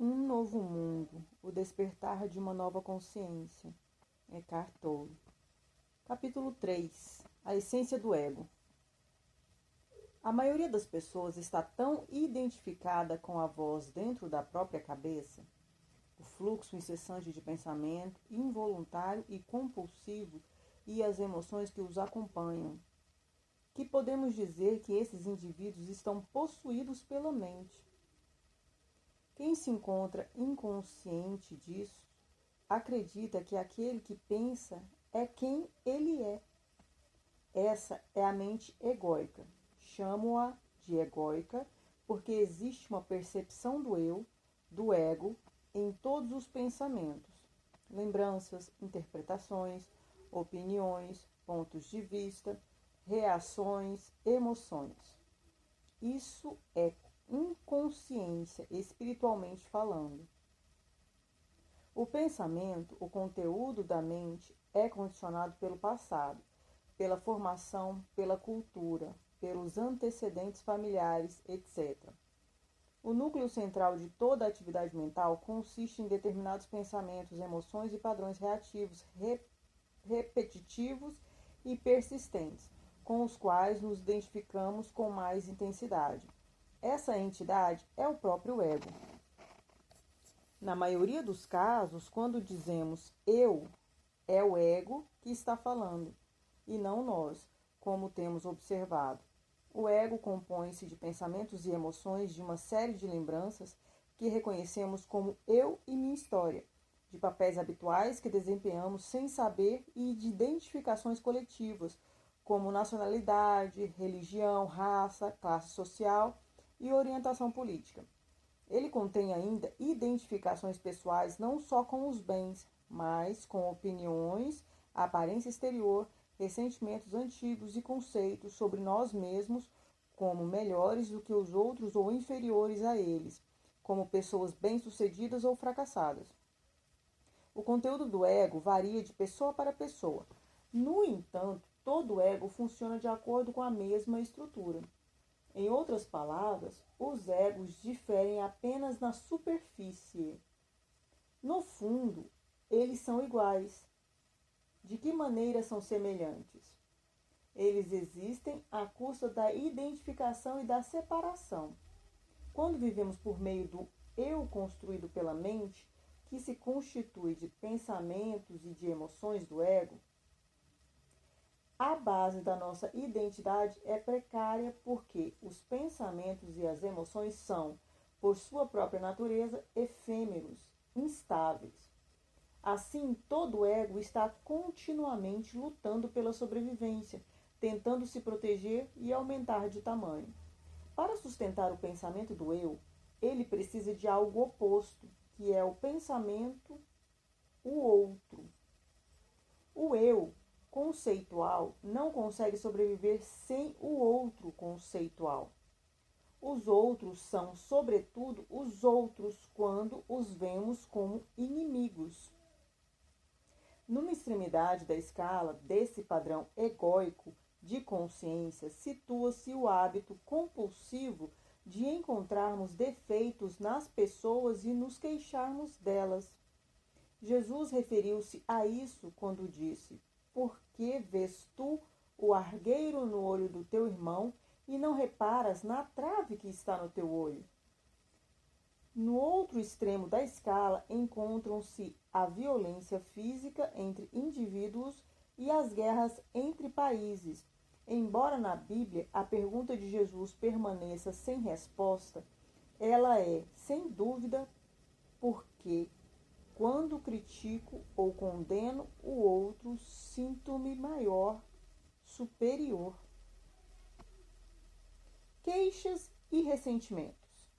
Um novo mundo, o despertar de uma nova consciência. Eckhart Tolle. Capítulo 3. A essência do ego. A maioria das pessoas está tão identificada com a voz dentro da própria cabeça, o fluxo incessante de pensamento, involuntário e compulsivo e as emoções que os acompanham, que podemos dizer que esses indivíduos estão possuídos pela mente. Quem se encontra inconsciente disso, acredita que aquele que pensa é quem ele é. Essa é a mente egóica. Chamo-a de egóica porque existe uma percepção do eu, do ego, em todos os pensamentos, lembranças, interpretações, opiniões, pontos de vista, reações, emoções. Isso é inconsciência, espiritualmente falando. O pensamento, o conteúdo da mente, é condicionado pelo passado, pela formação, pela cultura, pelos antecedentes familiares, etc. O núcleo central de toda a atividade mental consiste em determinados pensamentos, emoções e padrões reativos, repetitivos e persistentes, com os quais nos identificamos com mais intensidade. Essa entidade é o próprio ego. Na maioria dos casos, quando dizemos eu, é o ego que está falando, e não nós, como temos observado. O ego compõe-se de pensamentos e emoções de uma série de lembranças que reconhecemos como eu e minha história, de papéis habituais que desempenhamos sem saber e de identificações coletivas, como nacionalidade, religião, raça, classe social e orientação política. Ele contém ainda identificações pessoais não só com os bens, mas com opiniões, aparência exterior, ressentimentos antigos e conceitos sobre nós mesmos como melhores do que os outros ou inferiores a eles, como pessoas bem-sucedidas ou fracassadas. O conteúdo do ego varia de pessoa para pessoa. No entanto, todo ego funciona de acordo com a mesma estrutura. Em outras palavras, os egos diferem apenas na superfície. No fundo, eles são iguais. De que maneira são semelhantes? Eles existem à custa da identificação e da separação. Quando vivemos por meio do eu construído pela mente, que se constitui de pensamentos e de emoções do ego, a base da nossa identidade é precária porque os pensamentos e as emoções são, por sua própria natureza, efêmeros, instáveis. Assim, todo ego está continuamente lutando pela sobrevivência, tentando se proteger e aumentar de tamanho. Para sustentar o pensamento do eu, ele precisa de algo oposto, que é o pensamento, o outro. O eu conceitual não consegue sobreviver sem o outro conceitual. Os outros são, sobretudo, os outros quando os vemos como inimigos. Numa extremidade da escala desse padrão egóico de consciência, situa-se o hábito compulsivo de encontrarmos defeitos nas pessoas e nos queixarmos delas. Jesus referiu-se a isso quando disse: por que vês tu o argueiro no olho do teu irmão e não reparas na trave que está no teu olho? No outro extremo da escala encontram-se a violência física entre indivíduos e as guerras entre países. Embora na Bíblia a pergunta de Jesus permaneça sem resposta, ela é, sem dúvida, porque quando critico ou condeno o outro, sinto-me maior, superior. Queixas e ressentimentos.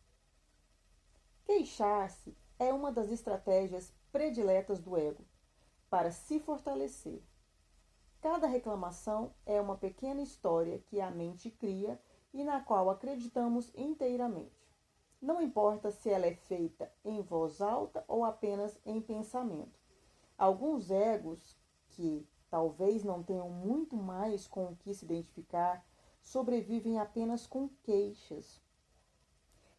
Queixar-se é uma das estratégias prediletas do ego para se fortalecer. Cada reclamação é uma pequena história que a mente cria e na qual acreditamos inteiramente. Não importa se ela é feita em voz alta ou apenas em pensamento. Alguns egos, que talvez não tenham muito mais com o que se identificar, sobrevivem apenas com queixas.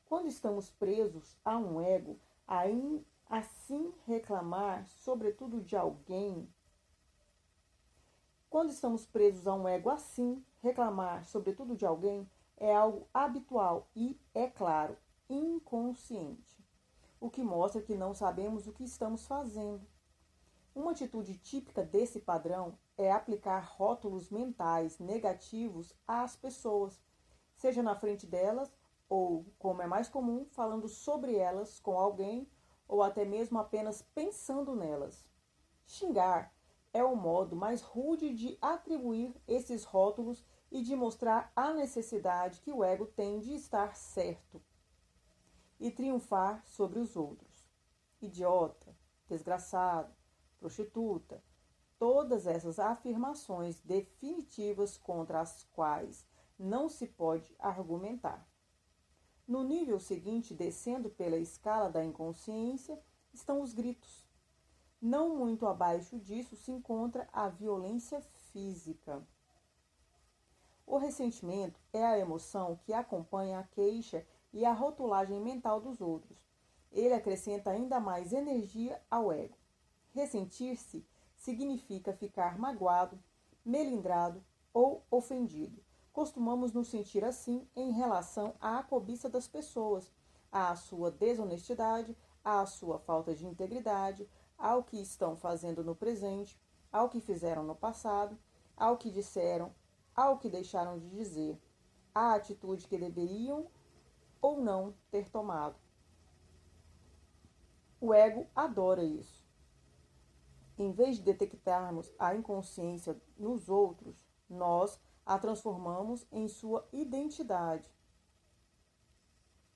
Quando estamos presos a um ego, Assim, reclamar, sobretudo de alguém. Quando estamos presos a um ego assim, reclamar, sobretudo de alguém, é algo habitual e, é claro, inconsciente, o que mostra que não sabemos o que estamos fazendo. Uma atitude típica desse padrão é aplicar rótulos mentais negativos às pessoas, seja na frente delas ou, como é mais comum, falando sobre elas com alguém ou até mesmo apenas pensando nelas. Xingar é o modo mais rude de atribuir esses rótulos e de mostrar a necessidade que o ego tem de estar certo e triunfar sobre os outros. Idiota, desgraçado, prostituta, todas essas afirmações definitivas contra as quais não se pode argumentar. No nível seguinte, descendo pela escala da inconsciência, estão os gritos. Não muito abaixo disso se encontra a violência física. O ressentimento é a emoção que acompanha a queixa e a rotulagem mental dos outros. Ele acrescenta ainda mais energia ao ego. Ressentir-se significa ficar magoado, melindrado ou ofendido. Costumamos nos sentir assim em relação à cobiça das pessoas, à sua desonestidade, à sua falta de integridade, ao que estão fazendo no presente, ao que fizeram no passado, ao que disseram, ao que deixaram de dizer, à atitude que deveriam ou não ter tomado. O ego adora isso. Em vez de detectarmos a inconsciência nos outros, nós a transformamos em sua identidade.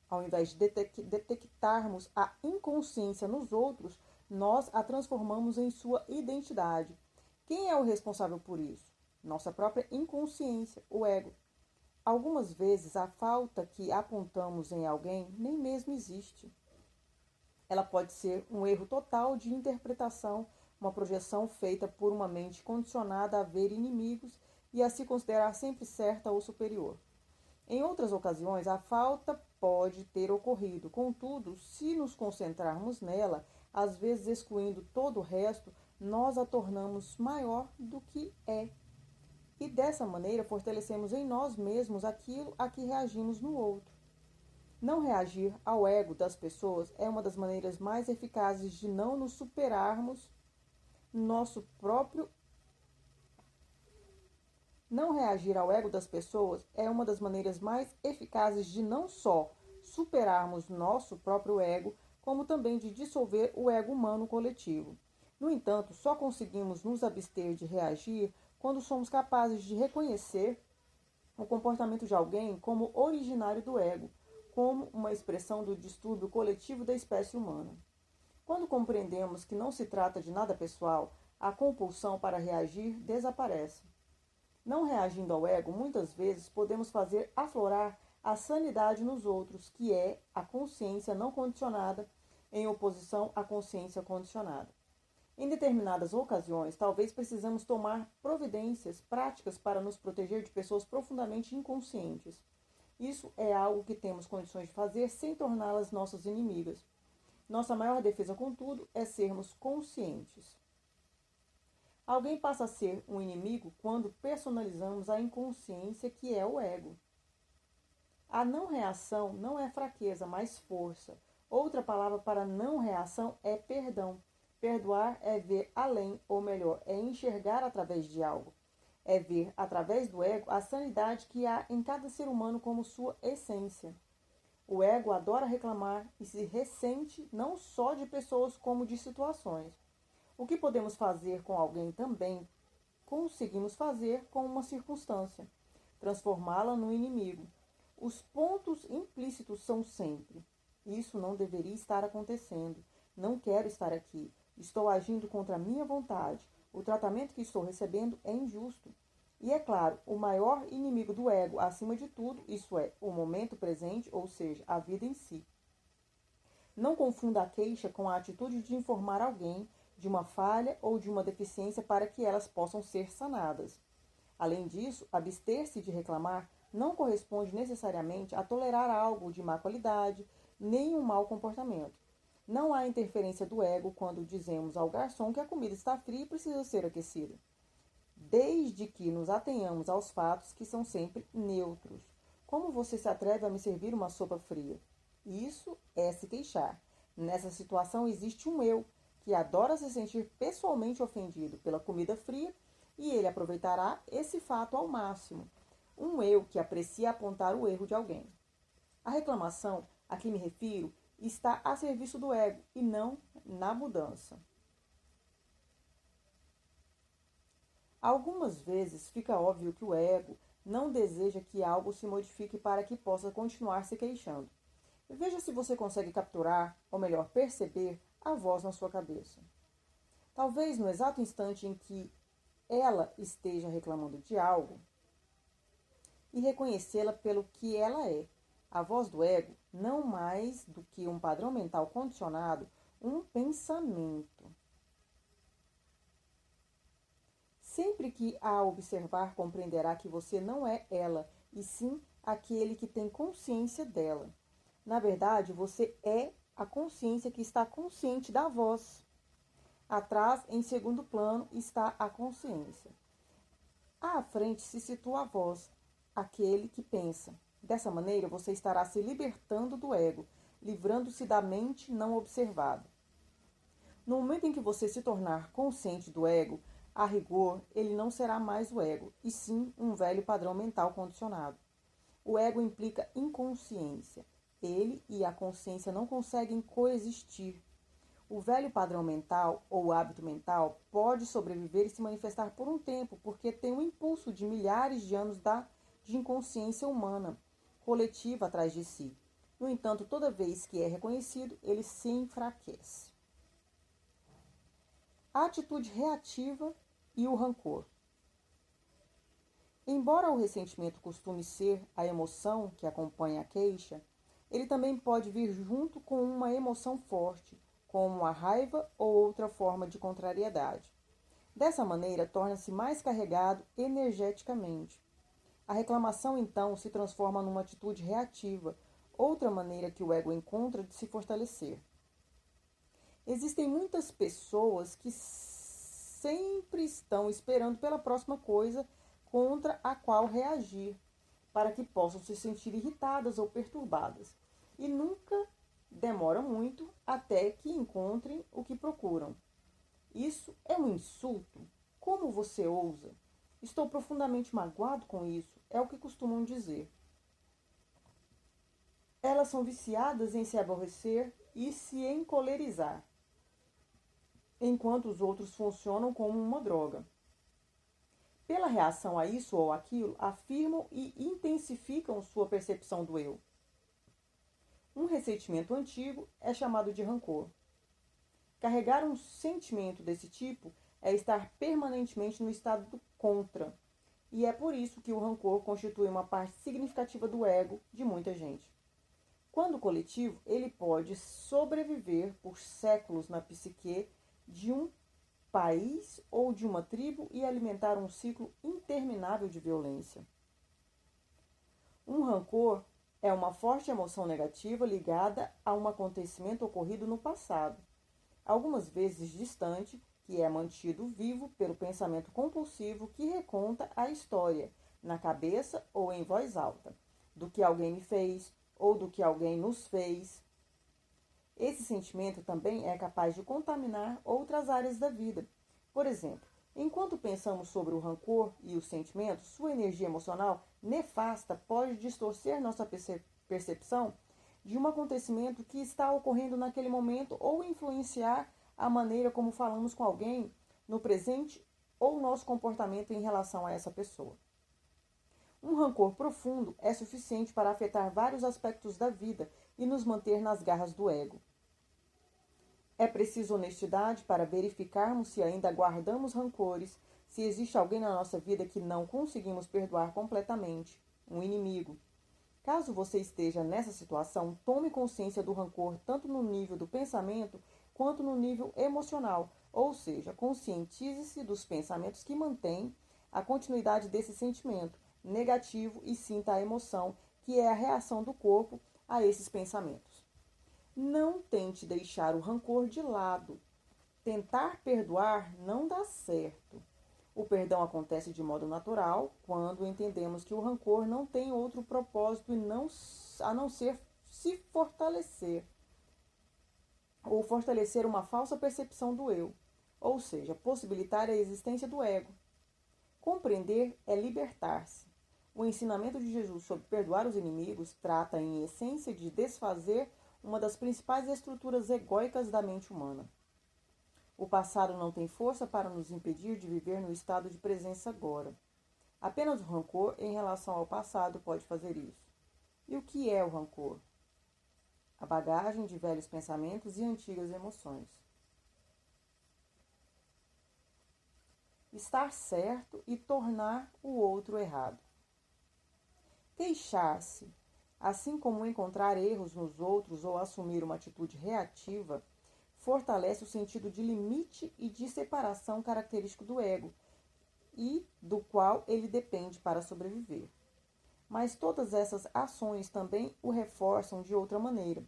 Ao invés de detectarmos a inconsciência nos outros, nós a transformamos em sua identidade. Quem é o responsável por isso? Nossa própria inconsciência, o ego. Algumas vezes a falta que apontamos em alguém nem mesmo existe. Ela pode ser um erro total de interpretação, uma projeção feita por uma mente condicionada a ver inimigos e a se considerar sempre certa ou superior. Em outras ocasiões, a falta pode ter ocorrido, contudo, se nos concentrarmos nela, às vezes excluindo todo o resto, nós a tornamos maior do que é. E dessa maneira fortalecemos em nós mesmos aquilo a que reagimos no outro. Não reagir ao ego das pessoas é uma das maneiras mais eficazes de não nos superarmos nosso próprio. Não reagir ao ego das pessoas é uma das maneiras mais eficazes de não só superarmos nosso próprio ego, como também de dissolver o ego humano coletivo. No entanto, só conseguimos nos abster de reagir quando somos capazes de reconhecer o comportamento de alguém como originário do ego, como uma expressão do distúrbio coletivo da espécie humana. Quando compreendemos que não se trata de nada pessoal, a compulsão para reagir desaparece. Não reagindo ao ego, muitas vezes podemos fazer aflorar a sanidade nos outros, que é a consciência não condicionada, em oposição à consciência condicionada. Em determinadas ocasiões, talvez precisamos tomar providências práticas para nos proteger de pessoas profundamente inconscientes. Isso é algo que temos condições de fazer sem torná-las nossas inimigas. Nossa maior defesa, contudo, é sermos conscientes. Alguém passa a ser um inimigo quando personalizamos a inconsciência que é o ego. A não reação não é fraqueza, mas força. Outra palavra para não reação é perdão. Perdoar é ver além, ou melhor, é enxergar através de algo. É ver, através do ego, a sanidade que há em cada ser humano como sua essência. O ego adora reclamar e se ressente não só de pessoas como de situações. O que podemos fazer com alguém também conseguimos fazer com uma circunstância, transformá-la no inimigo. Os pontos implícitos são sempre: isso não deveria estar acontecendo, não quero estar aqui, estou agindo contra a minha vontade, o tratamento que estou recebendo é injusto. E é claro, o maior inimigo do ego, acima de tudo, isso é, o momento presente, ou seja, a vida em si. Não confunda a queixa com a atitude de informar alguém de uma falha ou de uma deficiência para que elas possam ser sanadas. Além disso, abster-se de reclamar não corresponde necessariamente a tolerar algo de má qualidade, nem um mau comportamento. Não há interferência do ego quando dizemos ao garçom que a comida está fria e precisa ser aquecida, desde que nos atenhamos aos fatos que são sempre neutros. Como você se atreve a me servir uma sopa fria? Isso é se queixar. Nessa situação existe um eu que adora se sentir pessoalmente ofendido pela comida fria e ele aproveitará esse fato ao máximo. Um eu que aprecia apontar o erro de alguém. A reclamação a que me refiro está a serviço do ego e não na mudança. Algumas vezes fica óbvio que o ego não deseja que algo se modifique para que possa continuar se queixando. Veja se você consegue capturar, ou melhor, perceber, a voz na sua cabeça. Talvez no exato instante em que ela esteja reclamando de algo e reconhecê-la pelo que ela é. A voz do ego, não mais do que um padrão mental condicionado, um pensamento. Sempre que a observar, compreenderá que você não é ela, e sim aquele que tem consciência dela. Na verdade, você é a consciência que está consciente da voz. Atrás, em segundo plano, está a consciência. À frente se situa a voz, aquele que pensa. Dessa maneira, você estará se libertando do ego, livrando-se da mente não observada. No momento em que você se tornar consciente do ego, a rigor, ele não será mais o ego, e sim um velho padrão mental condicionado. O ego implica inconsciência. Ele e a consciência não conseguem coexistir. O velho padrão mental ou hábito mental pode sobreviver e se manifestar por um tempo, porque tem o impulso de milhares de anos de inconsciência humana coletiva atrás de si. No entanto, toda vez que é reconhecido, ele se enfraquece. A atitude reativa e o rancor. Embora o ressentimento costume ser a emoção que acompanha a queixa, ele também pode vir junto com uma emoção forte, como a raiva ou outra forma de contrariedade. Dessa maneira, torna-se mais carregado energeticamente. A reclamação, então, se transforma numa atitude reativa, outra maneira que o ego encontra de se fortalecer. Existem muitas pessoas que sempre estão esperando pela próxima coisa contra a qual reagir, para que possam se sentir irritadas ou perturbadas, e nunca demora muito até que encontrem o que procuram. Isso é um insulto? Como você ousa? Estou profundamente magoado com isso, é o que costumam dizer. Elas são viciadas em se aborrecer e se encolerizar, enquanto os outros funcionam como uma droga. Pela reação a isso ou aquilo, afirmam e intensificam sua percepção do eu. Um ressentimento antigo é chamado de rancor. Carregar um sentimento desse tipo é estar permanentemente no estado do contra. E é por isso que o rancor constitui uma parte significativa do ego de muita gente. Quando coletivo, ele pode sobreviver por séculos na psique de um país ou de uma tribo e alimentar um ciclo interminável de violência. Um rancor é uma forte emoção negativa ligada a um acontecimento ocorrido no passado, algumas vezes distante, que é mantido vivo pelo pensamento compulsivo que reconta a história, na cabeça ou em voz alta, do que alguém me fez ou do que alguém nos fez. Esse sentimento também é capaz de contaminar outras áreas da vida. Por exemplo, enquanto pensamos sobre o rancor e os sentimentos, sua energia emocional nefasta pode distorcer nossa percepção de um acontecimento que está ocorrendo naquele momento ou influenciar a maneira como falamos com alguém no presente ou nosso comportamento em relação a essa pessoa. Um rancor profundo é suficiente para afetar vários aspectos da vida e nos manter nas garras do ego. É preciso honestidade para verificarmos se ainda guardamos rancores, se existe alguém na nossa vida que não conseguimos perdoar completamente, um inimigo. Caso você esteja nessa situação, tome consciência do rancor tanto no nível do pensamento quanto no nível emocional, ou seja, conscientize-se dos pensamentos que mantêm a continuidade desse sentimento negativo e sinta a emoção, que é a reação do corpo a esses pensamentos. Não tente deixar o rancor de lado. Tentar perdoar não dá certo. O perdão acontece de modo natural quando entendemos que o rancor não tem outro propósito a não ser se fortalecer ou fortalecer uma falsa percepção do eu, ou seja, possibilitar a existência do ego. Compreender é libertar-se. O ensinamento de Jesus sobre perdoar os inimigos trata, em essência, de desfazer uma das principais estruturas egóicas da mente humana. O passado não tem força para nos impedir de viver no estado de presença agora. Apenas o rancor em relação ao passado pode fazer isso. E o que é o rancor? A bagagem de velhos pensamentos e antigas emoções. Estar certo e tornar o outro errado. Queixar-se, assim como encontrar erros nos outros ou assumir uma atitude reativa, fortalece o sentido de limite e de separação característico do ego e do qual ele depende para sobreviver. Mas todas essas ações também o reforçam de outra maneira,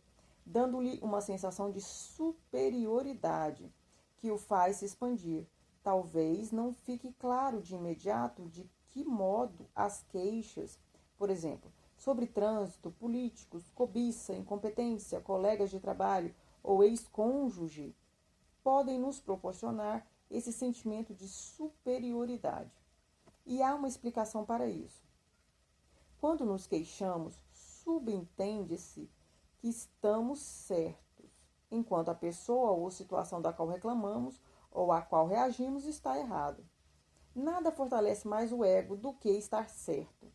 dando-lhe uma sensação de superioridade que o faz se expandir. Talvez não fique claro de imediato de que modo as queixas, por exemplo, sobre trânsito, políticos, cobiça, incompetência, colegas de trabalho ou ex-cônjuge, podem nos proporcionar esse sentimento de superioridade. E há uma explicação para isso. Quando nos queixamos, subentende-se que estamos certos, enquanto a pessoa ou situação da qual reclamamos ou a qual reagimos está errada. Nada fortalece mais o ego do que estar certo.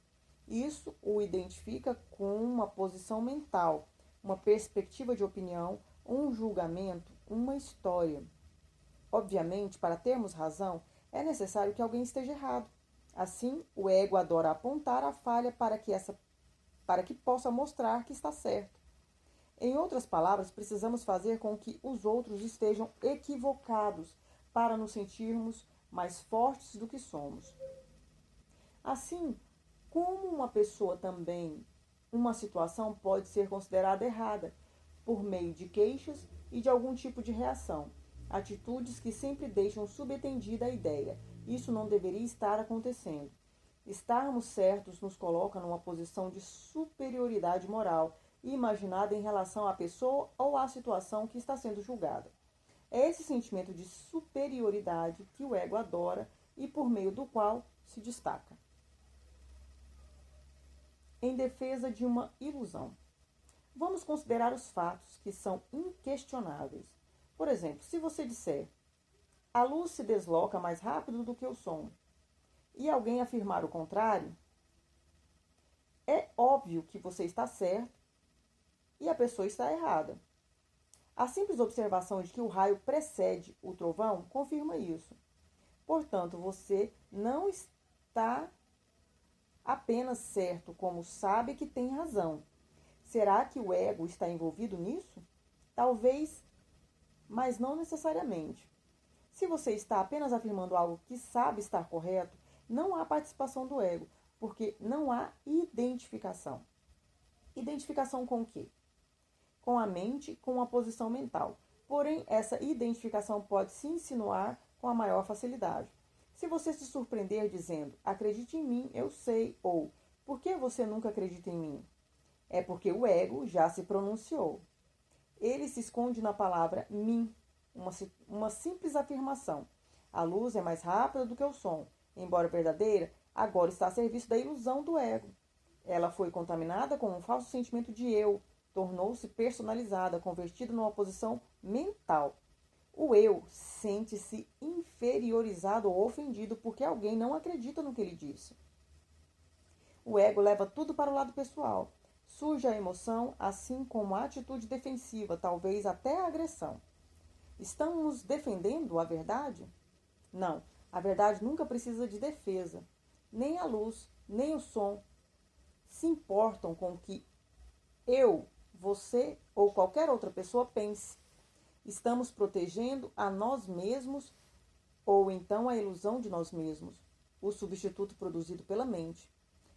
Isso o identifica com uma posição mental, uma perspectiva de opinião, um julgamento, uma história. Obviamente, para termos razão, é necessário que alguém esteja errado. Assim, o ego adora apontar a falha para que possa mostrar que está certo. Em outras palavras, precisamos fazer com que os outros estejam equivocados para nos sentirmos mais fortes do que somos. Assim, como uma pessoa também, uma situação pode ser considerada errada por meio de queixas e de algum tipo de reação, atitudes que sempre deixam subentendida a ideia. Isso não deveria estar acontecendo. Estarmos certos nos coloca numa posição de superioridade moral e imaginada em relação à pessoa ou à situação que está sendo julgada. É esse sentimento de superioridade que o ego adora e por meio do qual se destaca. Em defesa de uma ilusão. Vamos considerar os fatos que são inquestionáveis. Por exemplo, se você disser: a luz se desloca mais rápido do que o som, e alguém afirmar o contrário, é óbvio que você está certo e a pessoa está errada. A simples observação de que o raio precede o trovão confirma isso. Portanto, você não está apenas certo, como sabe que tem razão. Será que o ego está envolvido nisso? Talvez, mas não necessariamente. Se você está apenas afirmando algo que sabe estar correto, não há participação do ego, porque não há identificação. Identificação com o quê? Com a mente, com a posição mental. Porém, essa identificação pode se insinuar com a maior facilidade. Se você se surpreender dizendo: acredite em mim, eu sei, ou por que você nunca acredita em mim? É porque o ego já se pronunciou. Ele se esconde na palavra mim, uma simples afirmação. A luz é mais rápida do que o som. Embora verdadeira, agora está a serviço da ilusão do ego. Ela foi contaminada com um falso sentimento de eu, tornou-se personalizada, convertida numa posição mental. O eu sente-se inferiorizado ou ofendido porque alguém não acredita no que ele disse. O ego leva tudo para o lado pessoal. Surge a emoção, assim como a atitude defensiva, talvez até a agressão. Estamos defendendo a verdade? Não, a verdade nunca precisa de defesa. Nem a luz, nem o som se importam com o que eu, você ou qualquer outra pessoa pense. Estamos protegendo a nós mesmos ou então a ilusão de nós mesmos, o substituto produzido pela mente.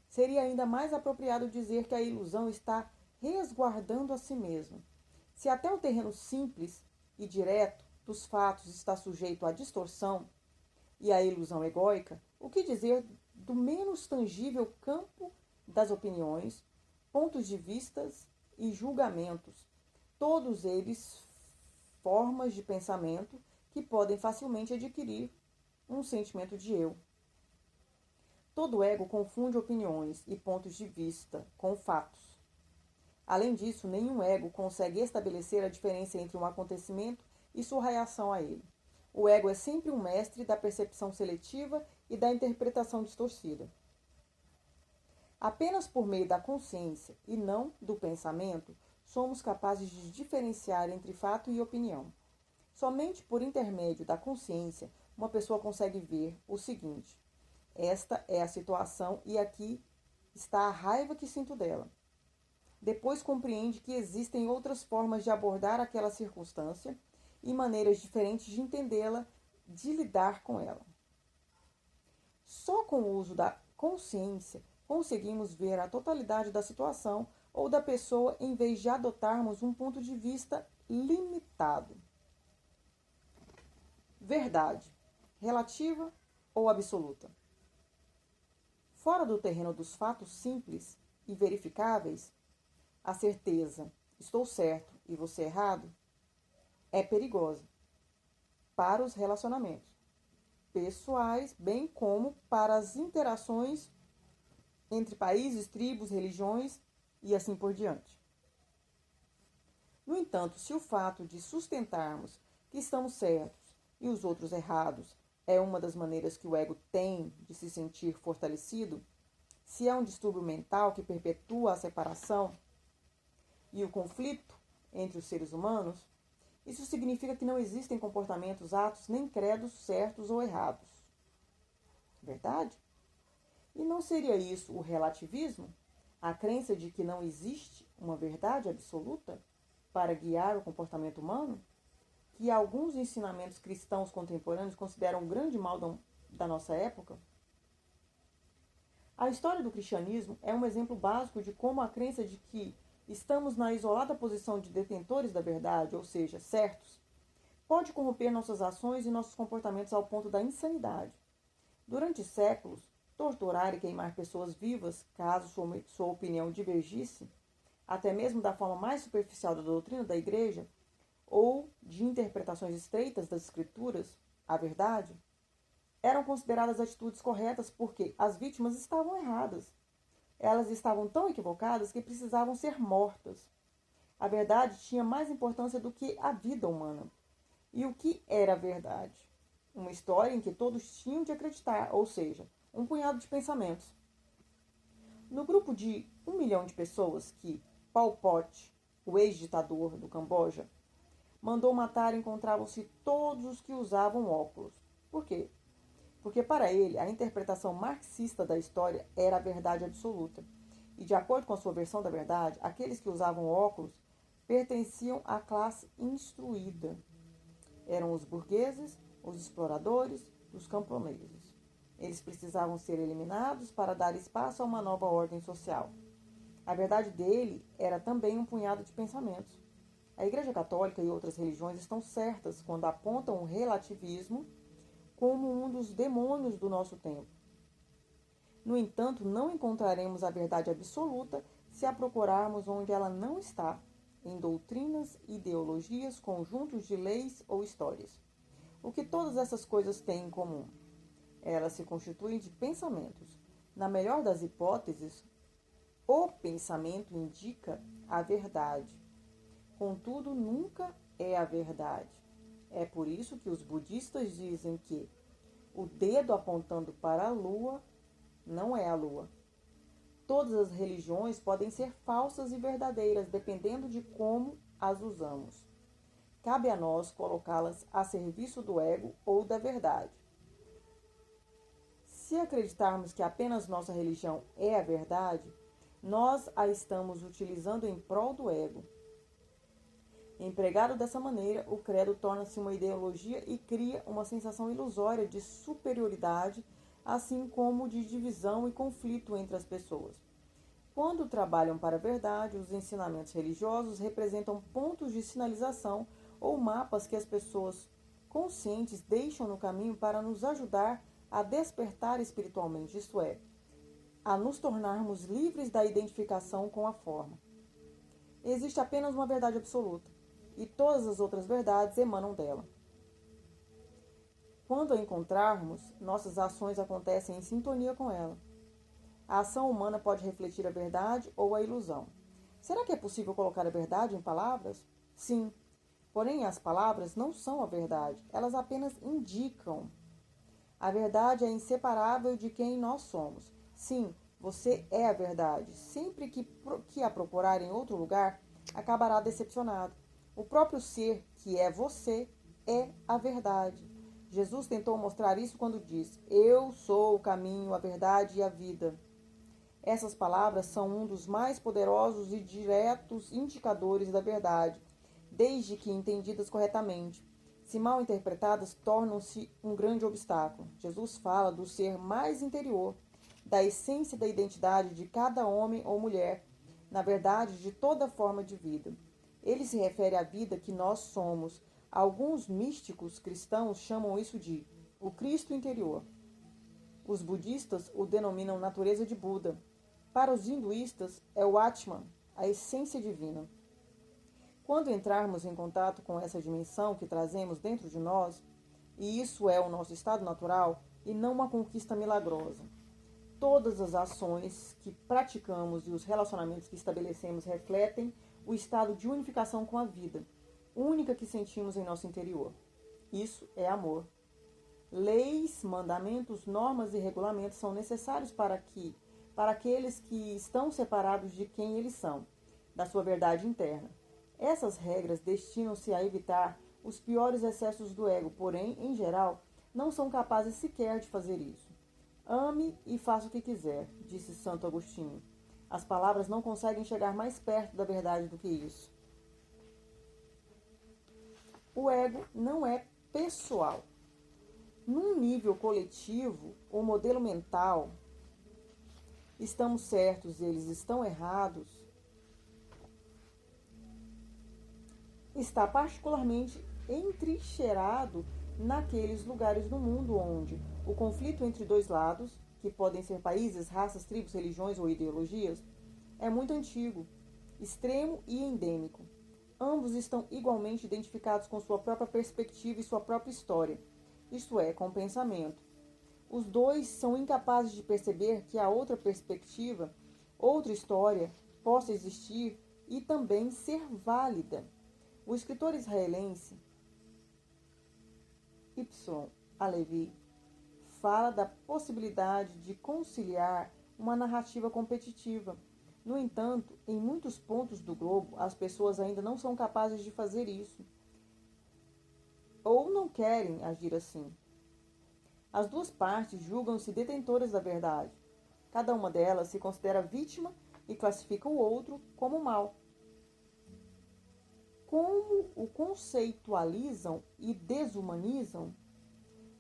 Seria ainda mais apropriado dizer que a ilusão está resguardando a si mesma. Se até o terreno simples e direto dos fatos está sujeito à distorção e à ilusão egóica, o que dizer do menos tangível campo das opiniões, pontos de vistas e julgamentos, todos eles formas de pensamento que podem facilmente adquirir um sentimento de eu. Todo ego confunde opiniões e pontos de vista com fatos. Além disso, nenhum ego consegue estabelecer a diferença entre um acontecimento e sua reação a ele. O ego é sempre um mestre da percepção seletiva e da interpretação distorcida. Apenas por meio da consciência e não do pensamento, somos capazes de diferenciar entre fato e opinião. Somente por intermédio da consciência, uma pessoa consegue ver o seguinte: esta é a situação e aqui está a raiva que sinto dela. Depois compreende que existem outras formas de abordar aquela circunstância e maneiras diferentes de entendê-la, de lidar com ela. Só com o uso da consciência conseguimos ver a totalidade da situação ou da pessoa em vez de adotarmos um ponto de vista limitado. Verdade, relativa ou absoluta. Fora do terreno dos fatos simples e verificáveis, a certeza, estou certo e você errado, é perigosa para os relacionamentos pessoais, bem como para as interações entre países, tribos, religiões e assim por diante. No entanto, se o fato de sustentarmos que estamos certos e os outros errados é uma das maneiras que o ego tem de se sentir fortalecido, se é um distúrbio mental que perpetua a separação e o conflito entre os seres humanos, isso significa que não existem comportamentos, atos nem credos certos ou errados. Verdade? E não seria isso o relativismo? A crença de que não existe uma verdade absoluta para guiar o comportamento humano? Que alguns ensinamentos cristãos contemporâneos consideram um grande mal da nossa época? A história do cristianismo é um exemplo básico de como a crença de que estamos na isolada posição de detentores da verdade, ou seja, certos, pode corromper nossas ações e nossos comportamentos ao ponto da insanidade. Durante séculos, torturar e queimar pessoas vivas, caso sua opinião divergisse, até mesmo da forma mais superficial da doutrina da Igreja, ou de interpretações estreitas das Escrituras, a verdade, eram consideradas atitudes corretas porque as vítimas estavam erradas. Elas estavam tão equivocadas que precisavam ser mortas. A verdade tinha mais importância do que a vida humana. E o que era a verdade? Uma história em que todos tinham de acreditar, ou seja, um punhado de pensamentos. No grupo de 1 milhão de pessoas que Pol Pot, o ex-ditador do Camboja, mandou matar, encontravam-se todos os que usavam óculos. Por quê? Porque para ele, a interpretação marxista da história era a verdade absoluta. E de acordo com a sua versão da verdade, aqueles que usavam óculos pertenciam à classe instruída. Eram os burgueses, os exploradores, os camponeses. Eles precisavam ser eliminados para dar espaço a uma nova ordem social. A verdade dele era também um punhado de pensamentos. A Igreja Católica e outras religiões estão certas quando apontam o relativismo como um dos demônios do nosso tempo. No entanto, não encontraremos a verdade absoluta se a procurarmos onde ela não está, em doutrinas, ideologias, conjuntos de leis ou histórias. O que todas essas coisas têm em comum? Elas se constituem de pensamentos. Na melhor das hipóteses, o pensamento indica a verdade. Contudo, nunca é a verdade. É por isso que os budistas dizem que o dedo apontando para a lua não é a lua. Todas as religiões podem ser falsas e verdadeiras, dependendo de como as usamos. Cabe a nós colocá-las a serviço do ego ou da verdade. Se acreditarmos que apenas nossa religião é a verdade, nós a estamos utilizando em prol do ego. Empregado dessa maneira, o credo torna-se uma ideologia e cria uma sensação ilusória de superioridade, assim como de divisão e conflito entre as pessoas. Quando trabalham para a verdade, os ensinamentos religiosos representam pontos de sinalização ou mapas que as pessoas conscientes deixam no caminho para nos ajudar a despertar espiritualmente, isto é, a nos tornarmos livres da identificação com a forma. Existe apenas uma verdade absoluta, e todas as outras verdades emanam dela. Quando a encontrarmos, nossas ações acontecem em sintonia com ela. A ação humana pode refletir a verdade ou a ilusão. Será que é possível colocar a verdade em palavras? Sim. Porém, as palavras não são a verdade, elas apenas indicam. A verdade é inseparável de quem nós somos. Sim, você é a verdade. Sempre que a procurar em outro lugar, acabará decepcionado. O próprio ser, que é você, é a verdade. Jesus tentou mostrar isso quando disse: Eu sou o caminho, a verdade e a vida. Essas palavras são um dos mais poderosos e diretos indicadores da verdade, desde que entendidas corretamente. Se mal interpretadas, tornam-se um grande obstáculo. Jesus fala do ser mais interior, da essência da identidade de cada homem ou mulher, na verdade, de toda forma de vida. Ele se refere à vida que nós somos. Alguns místicos cristãos chamam isso de o Cristo interior. Os budistas o denominam natureza de Buda. Para os hinduístas, é o Atman, a essência divina. Quando entrarmos em contato com essa dimensão que trazemos dentro de nós, e isso é o nosso estado natural e não uma conquista milagrosa, todas as ações que praticamos e os relacionamentos que estabelecemos refletem o estado de unificação com a vida, única que sentimos em nosso interior. Isso é amor. Leis, mandamentos, normas e regulamentos são necessários para aqueles que estão separados de quem eles são, da sua verdade interna. Essas regras destinam-se a evitar os piores excessos do ego, porém, em geral, não são capazes sequer de fazer isso. Ame e faça o que quiser, disse Santo Agostinho. As palavras não conseguem chegar mais perto da verdade do que isso. O ego não é pessoal. Num nível coletivo, o modelo mental, estamos certos, eles estão errados, está particularmente entrincheirado naqueles lugares do mundo onde o conflito entre dois lados, que podem ser países, raças, tribos, religiões ou ideologias, é muito antigo, extremo e endêmico. Ambos estão igualmente identificados com sua própria perspectiva e sua própria história, isto é, com o pensamento. Os dois são incapazes de perceber que a outra perspectiva, outra história, possa existir e também ser válida. O escritor israelense Y. Halevi fala da possibilidade de conciliar uma narrativa competitiva. No entanto, em muitos pontos do globo, as pessoas ainda não são capazes de fazer isso, ou não querem agir assim. As duas partes julgam-se detentoras da verdade. Cada uma delas se considera vítima e classifica o outro como mal. Como o conceitualizam e desumanizam,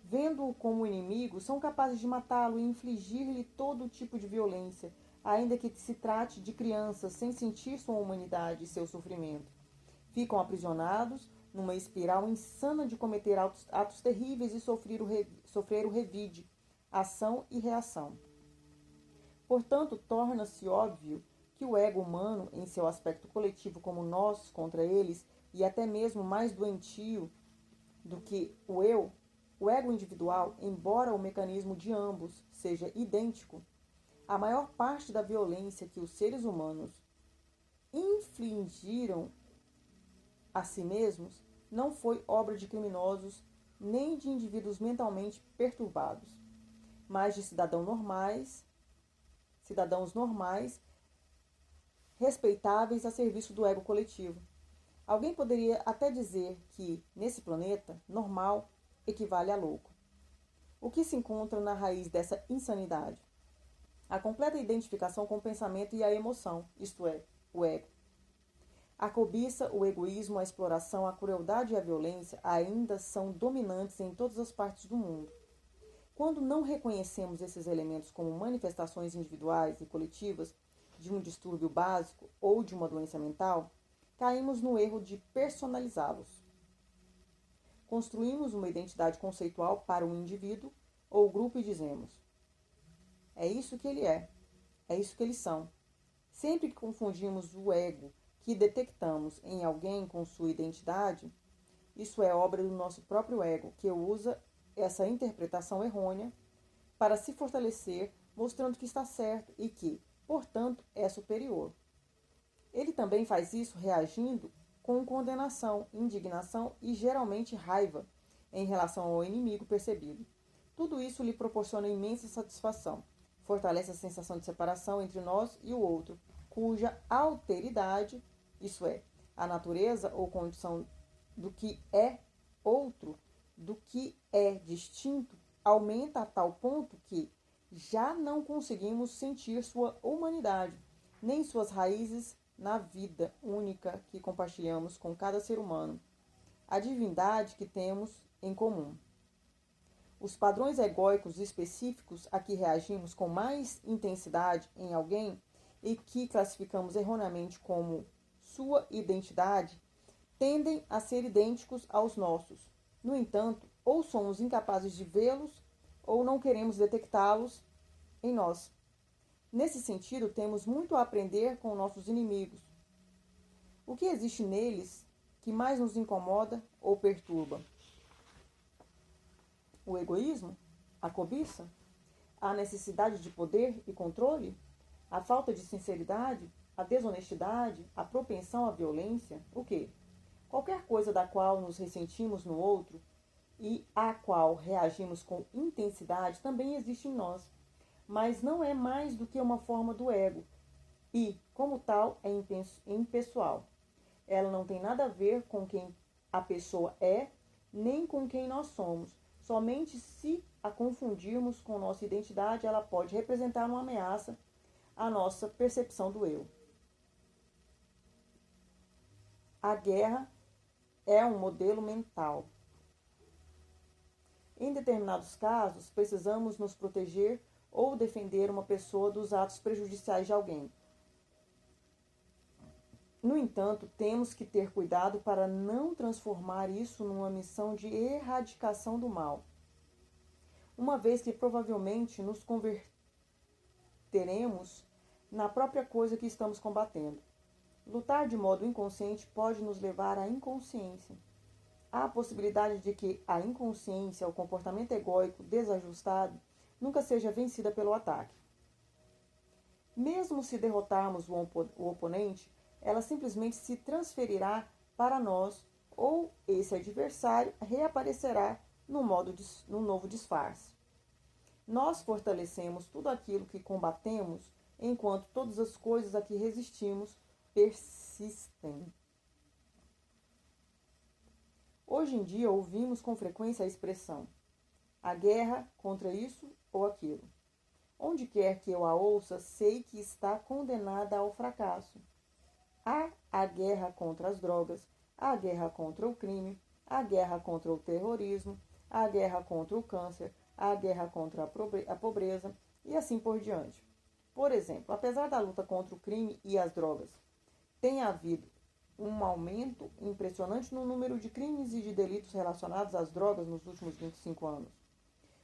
vendo-o como inimigo, são capazes de matá-lo e infligir-lhe todo tipo de violência, ainda que se trate de crianças sem sentir sua humanidade e seu sofrimento. Ficam aprisionados numa espiral insana de cometer atos terríveis e sofrer o revide, ação e reação. Portanto, torna-se óbvio que o ego humano, em seu aspecto coletivo como nós contra eles, e até mesmo mais doentio do que o ego individual, embora o mecanismo de ambos seja idêntico, a maior parte da violência que os seres humanos infligiram a si mesmos não foi obra de criminosos nem de indivíduos mentalmente perturbados, mas de cidadãos normais, respeitáveis a serviço do ego coletivo. Alguém poderia até dizer que, nesse planeta, normal equivale a louco. O que se encontra na raiz dessa insanidade? A completa identificação com o pensamento e a emoção, isto é, o ego. A cobiça, o egoísmo, a exploração, a crueldade e a violência ainda são dominantes em todas as partes do mundo. Quando não reconhecemos esses elementos como manifestações individuais e coletivas de um distúrbio básico ou de uma doença mental, caímos no erro de personalizá-los. Construímos uma identidade conceitual para o indivíduo ou grupo e dizemos: é isso que ele é isso que eles são. Sempre que confundimos o ego que detectamos em alguém com sua identidade, isso é obra do nosso próprio ego, que usa essa interpretação errônea para se fortalecer, mostrando que está certo e que, portanto, é superior. Ele também faz isso reagindo com condenação, indignação e geralmente raiva em relação ao inimigo percebido. Tudo isso lhe proporciona imensa satisfação, fortalece a sensação de separação entre nós e o outro, cuja alteridade, isso é, a natureza ou condição do que é outro, do que é distinto, aumenta a tal ponto que já não conseguimos sentir sua humanidade, nem suas raízes na vida única que compartilhamos com cada ser humano, a divindade que temos em comum. Os padrões egóicos específicos a que reagimos com mais intensidade em alguém e que classificamos erroneamente como sua identidade tendem a ser idênticos aos nossos. No entanto, ou somos incapazes de vê-los ou não queremos detectá-los em nós. Nesse sentido, temos muito a aprender com nossos inimigos. O que existe neles que mais nos incomoda ou perturba? O egoísmo? A cobiça? A necessidade de poder e controle? A falta de sinceridade? A desonestidade? A propensão à violência? O quê? Qualquer coisa da qual nos ressentimos no outro e à qual reagimos com intensidade também existe em nós, mas não é mais do que uma forma do ego e, como tal, é impessoal. Ela não tem nada a ver com quem a pessoa é, nem com quem nós somos. Somente se a confundirmos com nossa identidade, ela pode representar uma ameaça à nossa percepção do eu. A guerra é um modelo mental. Em determinados casos, precisamos nos proteger ou defender uma pessoa dos atos prejudiciais de alguém. No entanto, temos que ter cuidado para não transformar isso numa missão de erradicação do mal, uma vez que provavelmente nos converteremos na própria coisa que estamos combatendo. Lutar de modo inconsciente pode nos levar à inconsciência. Há a possibilidade de que a inconsciência, o comportamento egóico desajustado, nunca seja vencida pelo ataque. Mesmo se derrotarmos o oponente, ela simplesmente se transferirá para nós ou esse adversário reaparecerá num novo disfarce. Nós fortalecemos tudo aquilo que combatemos, enquanto todas as coisas a que resistimos persistem. Hoje em dia ouvimos com frequência a expressão: a guerra contra isso ou aquilo. Onde quer que eu a ouça, sei que está condenada ao fracasso. Há a guerra contra as drogas, a guerra contra o crime, a guerra contra o terrorismo, a guerra contra o câncer, a guerra contra a pobreza e assim por diante. Por exemplo, apesar da luta contra o crime e as drogas, tem havido um aumento impressionante no número de crimes e de delitos relacionados às drogas nos últimos 25 anos.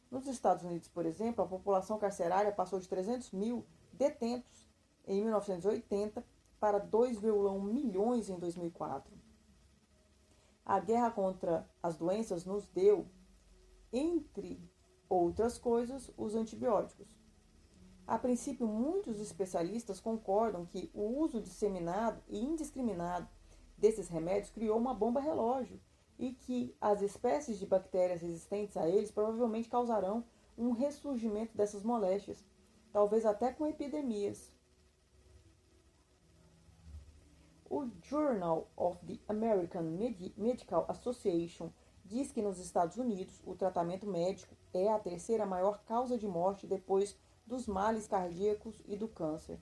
Nos Estados Unidos, por exemplo, a população carcerária passou de 300 mil detentos em 1980 para 2,1 milhões em 2004. A guerra contra as doenças nos deu, entre outras coisas, os antibióticos. A princípio, muitos especialistas concordam que o uso disseminado e indiscriminado desses remédios criou uma bomba relógio e que as espécies de bactérias resistentes a eles provavelmente causarão um ressurgimento dessas moléstias, talvez até com epidemias. O Journal of the American Medical Association diz que nos Estados Unidos o tratamento médico é a terceira maior causa de morte depois dos males cardíacos e do câncer.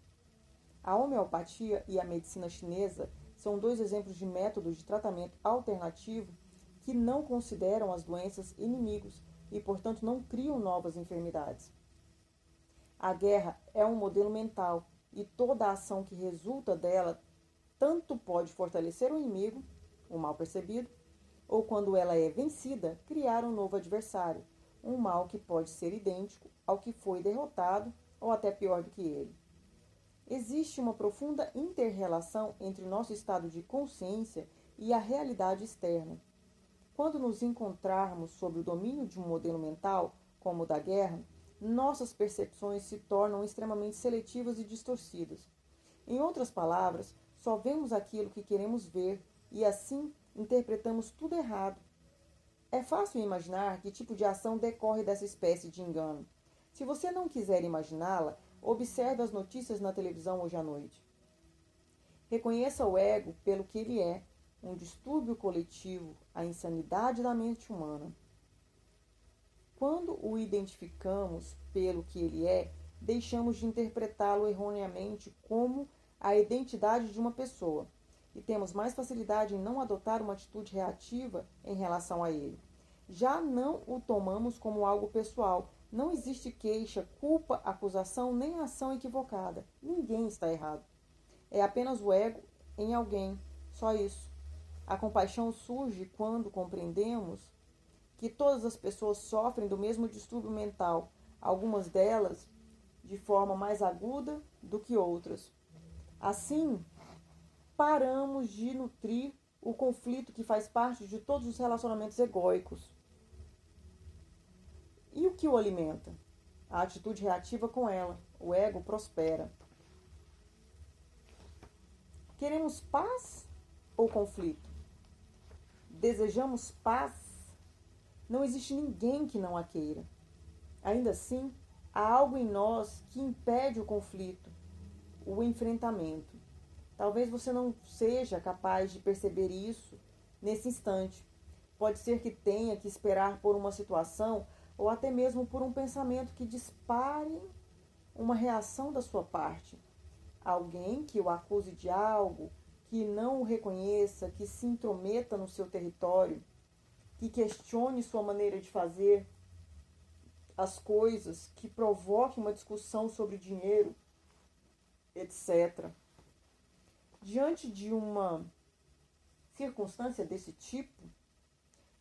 A homeopatia e a medicina chinesa são dois exemplos de métodos de tratamento alternativo que não consideram as doenças inimigos e, portanto, não criam novas enfermidades. A guerra é um modelo mental e toda a ação que resulta dela tanto pode fortalecer o inimigo, o mal percebido, ou quando ela é vencida, criar um novo adversário, um mal que pode ser idêntico ao que foi derrotado ou até pior do que ele. Existe uma profunda inter-relação entre o nosso estado de consciência e a realidade externa. Quando nos encontrarmos sob o domínio de um modelo mental, como o da guerra, nossas percepções se tornam extremamente seletivas e distorcidas. Em outras palavras, só vemos aquilo que queremos ver e assim interpretamos tudo errado. É fácil imaginar que tipo de ação decorre dessa espécie de engano. Se você não quiser imaginá-la, observe as notícias na televisão hoje à noite. Reconheça o ego pelo que ele é, um distúrbio coletivo, a insanidade da mente humana. Quando o identificamos pelo que ele é, deixamos de interpretá-lo erroneamente como a identidade de uma pessoa e temos mais facilidade em não adotar uma atitude reativa em relação a ele. Já não o tomamos como algo pessoal. Não existe queixa, culpa, acusação nem ação equivocada. Ninguém está errado. É apenas o ego em alguém, só isso. A compaixão surge quando compreendemos que todas as pessoas sofrem do mesmo distúrbio mental, algumas delas de forma mais aguda do que outras. Assim, paramos de nutrir o conflito que faz parte de todos os relacionamentos egóicos. E o que o alimenta? A atitude reativa com ela. O ego prospera. Queremos paz ou conflito? Desejamos paz? Não existe ninguém que não a queira. Ainda assim, há algo em nós que impede o conflito, o enfrentamento. Talvez você não seja capaz de perceber isso nesse instante. Pode ser que tenha que esperar por uma situação ou até mesmo por um pensamento que dispare uma reação da sua parte. Alguém que o acuse de algo, que não o reconheça, que se intrometa no seu território, que questione sua maneira de fazer as coisas, que provoque uma discussão sobre dinheiro, etc. Diante de uma circunstância desse tipo,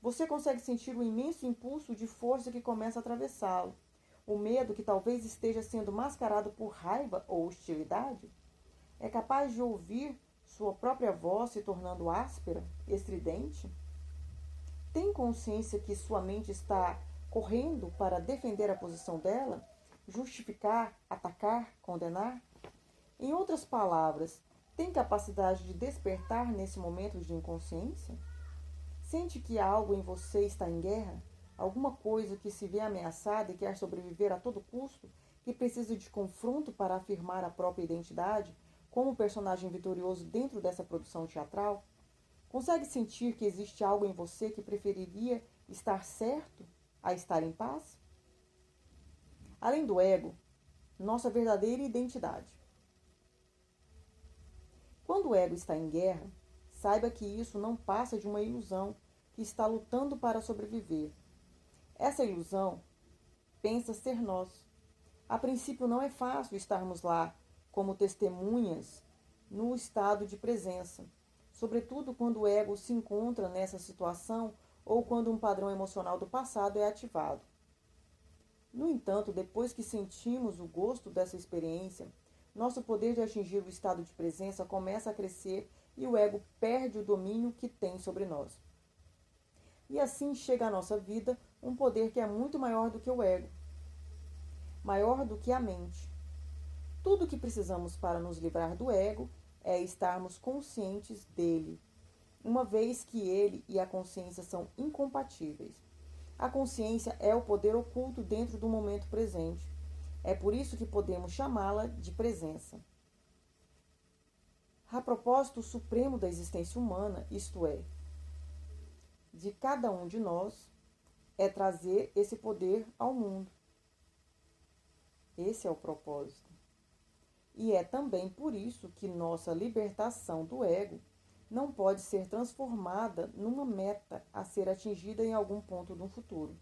você consegue sentir o imenso impulso de força que começa a atravessá-lo. O medo que talvez esteja sendo mascarado por raiva ou hostilidade é capaz de ouvir sua própria voz se tornando áspera, estridente? Tem consciência que sua mente está correndo para defender a posição dela, justificar, atacar, condenar? Em outras palavras, tem capacidade de despertar nesse momento de inconsciência? Sente que algo em você está em guerra? Alguma coisa que se vê ameaçada e quer sobreviver a todo custo? Que precisa de confronto para afirmar a própria identidade como personagem vitorioso dentro dessa produção teatral? Consegue sentir que existe algo em você que preferiria estar certo a estar em paz? Além do ego, nossa verdadeira identidade. Quando o ego está em guerra, saiba que isso não passa de uma ilusão que está lutando para sobreviver. Essa ilusão pensa ser nós. A princípio não é fácil estarmos lá como testemunhas no estado de presença, sobretudo quando o ego se encontra nessa situação ou quando um padrão emocional do passado é ativado. No entanto, depois que sentimos o gosto dessa experiência, nosso poder de atingir o estado de presença começa a crescer e o ego perde o domínio que tem sobre nós. E assim chega à nossa vida um poder que é muito maior do que o ego, maior do que a mente. Tudo o que precisamos para nos livrar do ego é estarmos conscientes dele, uma vez que ele e a consciência são incompatíveis. A consciência é o poder oculto dentro do momento presente. É por isso que podemos chamá-la de presença. A propósito supremo da existência humana, isto é, de cada um de nós, é trazer esse poder ao mundo. Esse é o propósito. E é também por isso que nossa libertação do ego não pode ser transformada numa meta a ser atingida em algum ponto no futuro.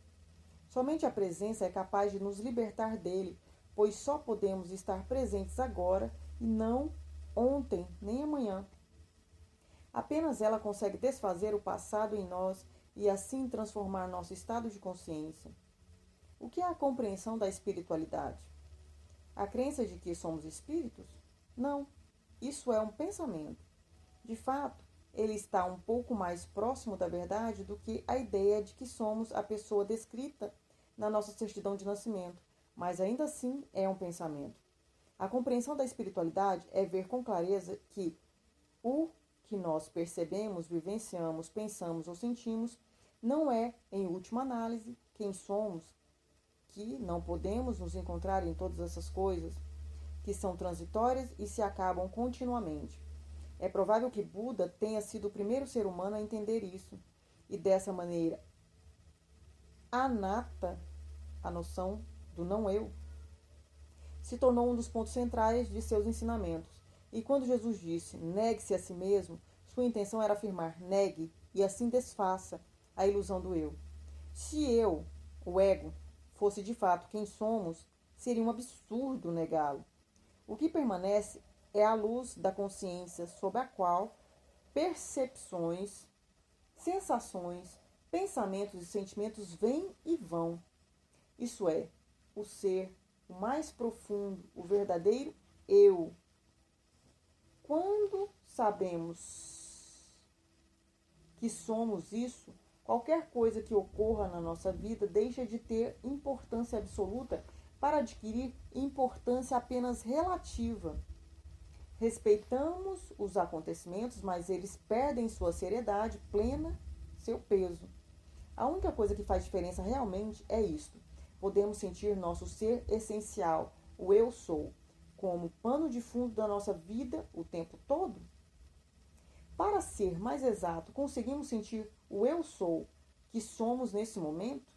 Somente a presença é capaz de nos libertar dele, pois só podemos estar presentes agora e não ontem nem amanhã. Apenas ela consegue desfazer o passado em nós e assim transformar nosso estado de consciência. O que é a compreensão da espiritualidade? A crença de que somos espíritos? Não, isso é um pensamento. De fato, ele está um pouco mais próximo da verdade do que a ideia de que somos a pessoa descrita na nossa certidão de nascimento, mas ainda assim é um pensamento. A compreensão da espiritualidade é ver com clareza que o que nós percebemos, vivenciamos, pensamos ou sentimos não é, em última análise, quem somos, que não podemos nos encontrar em todas essas coisas, que são transitórias e se acabam continuamente. É provável que Buda tenha sido o primeiro ser humano a entender isso, e dessa maneira, anatta, a noção do não-eu, se tornou um dos pontos centrais de seus ensinamentos. E quando Jesus disse, negue-se a si mesmo, sua intenção era afirmar, negue, e assim desfaça a ilusão do eu. Se eu, o ego, fosse de fato quem somos, seria um absurdo negá-lo. O que permanece é a luz da consciência sob a qual percepções, sensações, pensamentos e sentimentos vêm e vão. Isso é, o ser, o mais profundo, o verdadeiro eu. Quando sabemos que somos isso, qualquer coisa que ocorra na nossa vida deixa de ter importância absoluta para adquirir importância apenas relativa. Respeitamos os acontecimentos, mas eles perdem sua seriedade plena, seu peso. A única coisa que faz diferença realmente é isto. Podemos sentir nosso ser essencial, o eu sou, como pano de fundo da nossa vida o tempo todo? Para ser mais exato, conseguimos sentir o eu sou que somos nesse momento?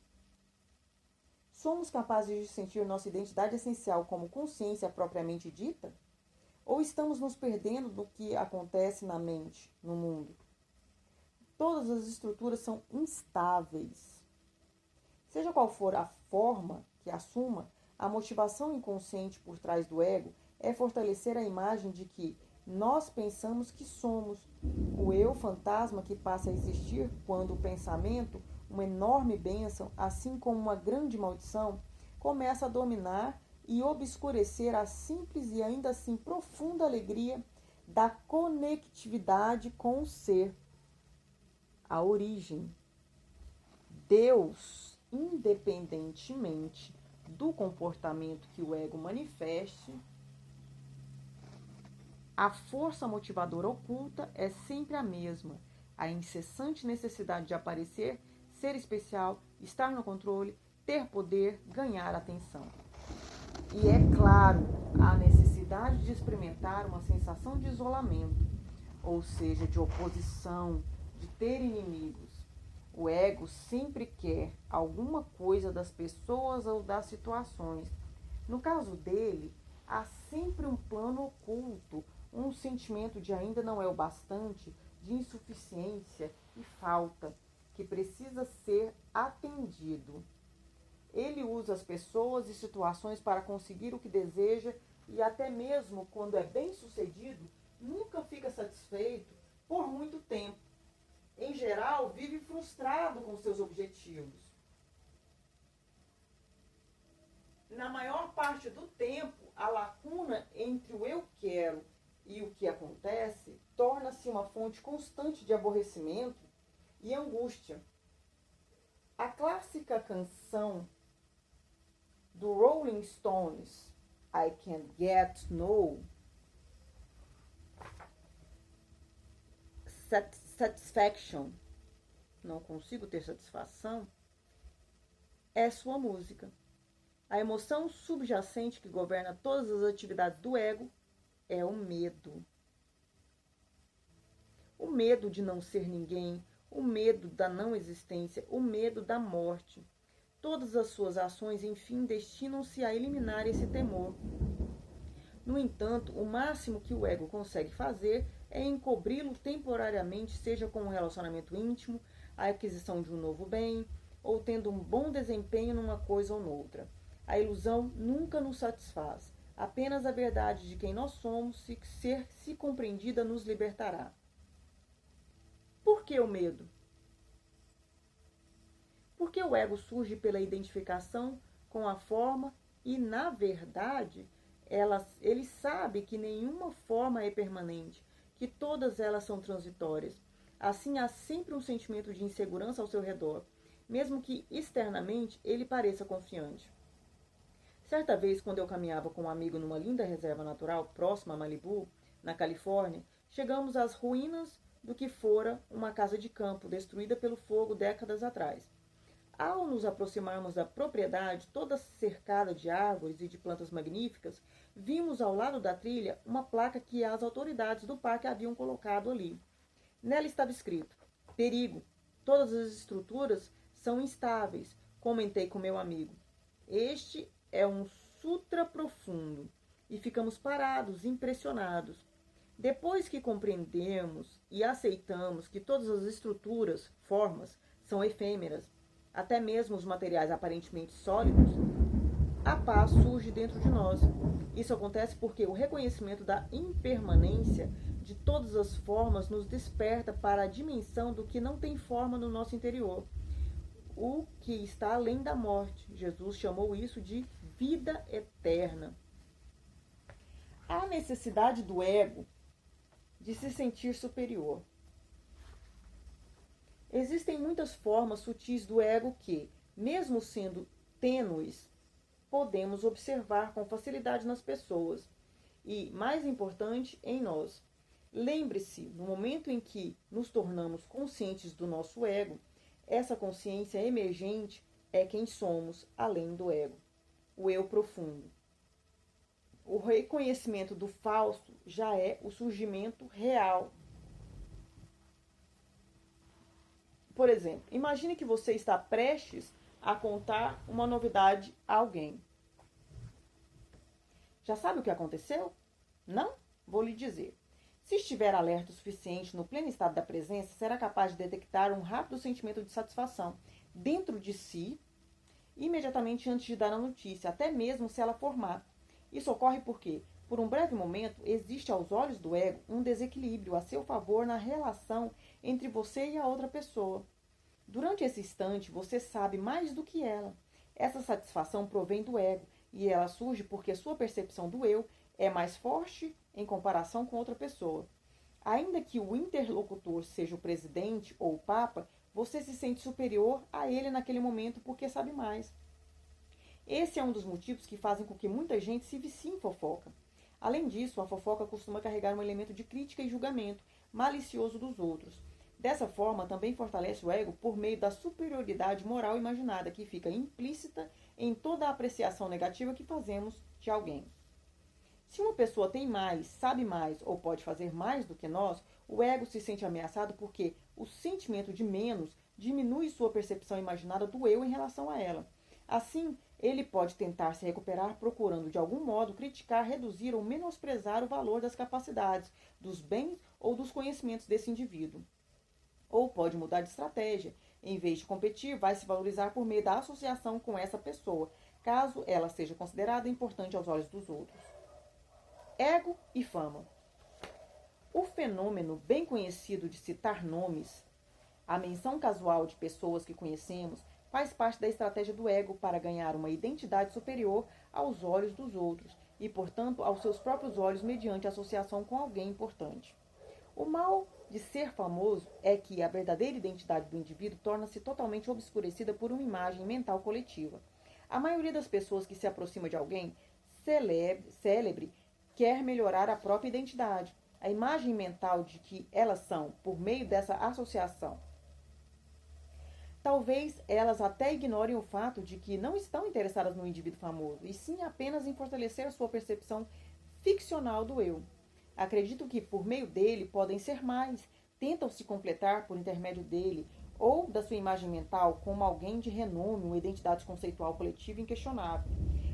Somos capazes de sentir nossa identidade essencial como consciência propriamente dita? Ou estamos nos perdendo do que acontece na mente, no mundo? Todas as estruturas são instáveis. Seja qual for a forma que assuma, a motivação inconsciente por trás do ego é fortalecer a imagem de que nós pensamos que somos o eu fantasma que passa a existir quando o pensamento, uma enorme bênção, assim como uma grande maldição, começa a dominar e obscurecer a simples e ainda assim profunda alegria da conectividade com o ser, a origem. Deus, independentemente do comportamento que o ego manifeste, a força motivadora oculta é sempre a mesma, a incessante necessidade de aparecer, ser especial, estar no controle, ter poder, ganhar atenção. E é claro, a necessidade de experimentar uma sensação de isolamento, ou seja, de oposição, de ter inimigos. O ego sempre quer alguma coisa das pessoas ou das situações. No caso dele, há sempre um plano oculto, um sentimento de ainda não é o bastante, de insuficiência e falta, que precisa ser atendido. Ele usa as pessoas e situações para conseguir o que deseja e até mesmo quando é bem sucedido, nunca fica satisfeito por muito tempo. Em geral, vive frustrado com seus objetivos. Na maior parte do tempo, a lacuna entre o eu quero e o que acontece torna-se uma fonte constante de aborrecimento e angústia. A clássica canção do Rolling Stones, I Can't Get No Satisfaction, não consigo ter satisfação, é sua música. A emoção subjacente que governa todas as atividades do ego é o medo. O medo de não ser ninguém, o medo da não existência, o medo da morte. Todas as suas ações, enfim, destinam-se a eliminar esse temor. No entanto, o máximo que o ego consegue fazer é encobri-lo temporariamente, seja com um relacionamento íntimo, a aquisição de um novo bem, ou tendo um bom desempenho numa coisa ou noutra. A ilusão nunca nos satisfaz. Apenas a verdade de quem nós somos, se compreendida, nos libertará. Por que o medo? Porque o ego surge pela identificação com a forma e, na verdade, ele sabe que nenhuma forma é permanente, que todas elas são transitórias. Assim, há sempre um sentimento de insegurança ao seu redor, mesmo que externamente ele pareça confiante. Certa vez, quando eu caminhava com um amigo numa linda reserva natural próxima a Malibu, na Califórnia, chegamos às ruínas do que fora uma casa de campo destruída pelo fogo décadas atrás. Ao nos aproximarmos da propriedade, toda cercada de árvores e de plantas magníficas, vimos ao lado da trilha uma placa que as autoridades do parque haviam colocado ali. Nela estava escrito: perigo, todas as estruturas são instáveis, comentei com meu amigo. Este é um sutra profundo, e ficamos parados, impressionados. Depois que compreendemos e aceitamos que todas as estruturas, formas, são efêmeras, até mesmo os materiais aparentemente sólidos, a paz surge dentro de nós. Isso acontece porque o reconhecimento da impermanência de todas as formas nos desperta para a dimensão do que não tem forma no nosso interior, o que está além da morte. Jesus chamou isso de vida eterna. A necessidade do ego de se sentir superior. Existem muitas formas sutis do ego que, mesmo sendo tênues, podemos observar com facilidade nas pessoas e, mais importante, em nós. Lembre-se, no momento em que nos tornamos conscientes do nosso ego, essa consciência emergente é quem somos, além do ego, o eu profundo. O reconhecimento do falso já é o surgimento real. Por exemplo, imagine que você está prestes a contar uma novidade a alguém. Já sabe o que aconteceu? Não? Vou lhe dizer. Se estiver alerta o suficiente no pleno estado da presença, será capaz de detectar um rápido sentimento de satisfação dentro de si, imediatamente antes de dar a notícia, até mesmo se ela for má. Isso ocorre porque, por um breve momento, existe aos olhos do ego um desequilíbrio a seu favor na relação entre você e a outra pessoa. Durante esse instante, você sabe mais do que ela. Essa satisfação provém do ego, e ela surge porque sua percepção do eu é mais forte em comparação com outra pessoa. Ainda que o interlocutor seja o presidente ou o papa, você se sente superior a ele naquele momento porque sabe mais. Esse é um dos motivos que fazem com que muita gente se vicie em fofoca. Além disso, a fofoca costuma carregar um elemento de crítica e julgamento malicioso dos outros. Dessa forma, também fortalece o ego por meio da superioridade moral imaginada, que fica implícita em toda a apreciação negativa que fazemos de alguém. Se uma pessoa tem mais, sabe mais ou pode fazer mais do que nós, o ego se sente ameaçado porque o sentimento de menos diminui sua percepção imaginada do eu em relação a ela. Assim, ele pode tentar se recuperar procurando de algum modo criticar, reduzir ou menosprezar o valor das capacidades, dos bens ou dos conhecimentos desse indivíduo. Ou pode mudar de estratégia. Em vez de competir, vai se valorizar por meio da associação com essa pessoa, caso ela seja considerada importante aos olhos dos outros. Ego e fama. O fenômeno bem conhecido de citar nomes, a menção casual de pessoas que conhecemos, faz parte da estratégia do ego para ganhar uma identidade superior aos olhos dos outros e, portanto, aos seus próprios olhos mediante associação com alguém importante. O mal de ser famoso é que a verdadeira identidade do indivíduo torna-se totalmente obscurecida por uma imagem mental coletiva. A maioria das pessoas que se aproxima de alguém célebre quer melhorar a própria identidade, a imagem mental de que elas são, por meio dessa associação. Talvez elas até ignorem o fato de que não estão interessadas no indivíduo famoso, e sim apenas em fortalecer a sua percepção ficcional do eu. Acreditam que, por meio dele, podem ser mais, tentam se completar por intermédio dele, ou da sua imagem mental como alguém de renome, uma identidade conceitual coletiva inquestionável.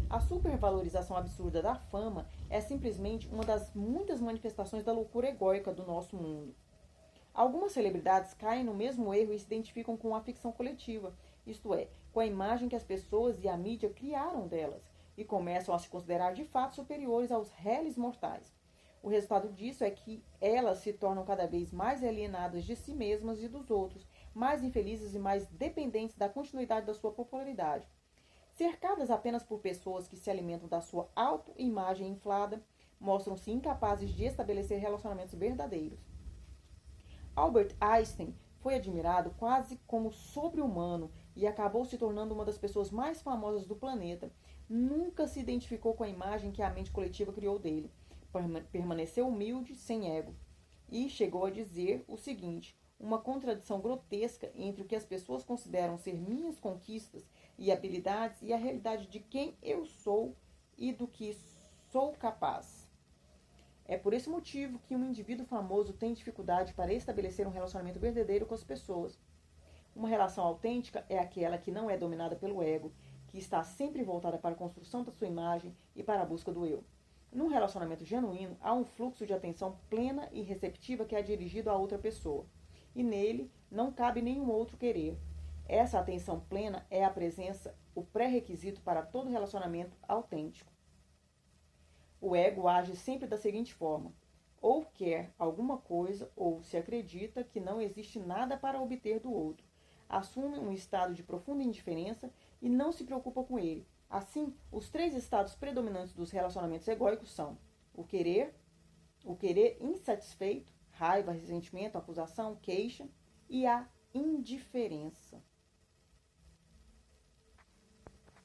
A supervalorização absurda da fama é simplesmente uma das muitas manifestações da loucura egóica do nosso mundo. Algumas celebridades caem no mesmo erro e se identificam com a ficção coletiva, isto é, com a imagem que as pessoas e a mídia criaram delas. e começam a se considerar de fato superiores aos réis mortais. O resultado disso é que elas se tornam cada vez mais alienadas de si mesmas e dos outros, mais infelizes e mais dependentes da continuidade da sua popularidade. Cercadas apenas por pessoas que se alimentam da sua autoimagem inflada, mostram-se incapazes de estabelecer relacionamentos verdadeiros. Albert Einstein foi admirado quase como sobre-humano e acabou se tornando uma das pessoas mais famosas do planeta. Nunca se identificou com a imagem que a mente coletiva criou dele. Permaneceu humilde, sem ego. E chegou a dizer o seguinte: uma contradição grotesca entre o que as pessoas consideram ser minhas conquistas e habilidades e a realidade de quem eu sou e do que sou capaz. É por esse motivo que um indivíduo famoso tem dificuldade para estabelecer um relacionamento verdadeiro com as pessoas. Uma relação autêntica é aquela que não é dominada pelo ego, que está sempre voltada para a construção da sua imagem e para a busca do eu. Num relacionamento genuíno, há um fluxo de atenção plena e receptiva que é dirigido a outra pessoa, e nele não cabe nenhum outro querer. Essa atenção plena é a presença, o pré-requisito para todo relacionamento autêntico. O ego age sempre da seguinte forma: ou quer alguma coisa, ou se acredita que não existe nada para obter do outro. Assume um estado de profunda indiferença e não se preocupa com ele. Assim, os três estados predominantes dos relacionamentos egóicos são o querer insatisfeito, raiva, ressentimento, acusação, queixa, e a indiferença.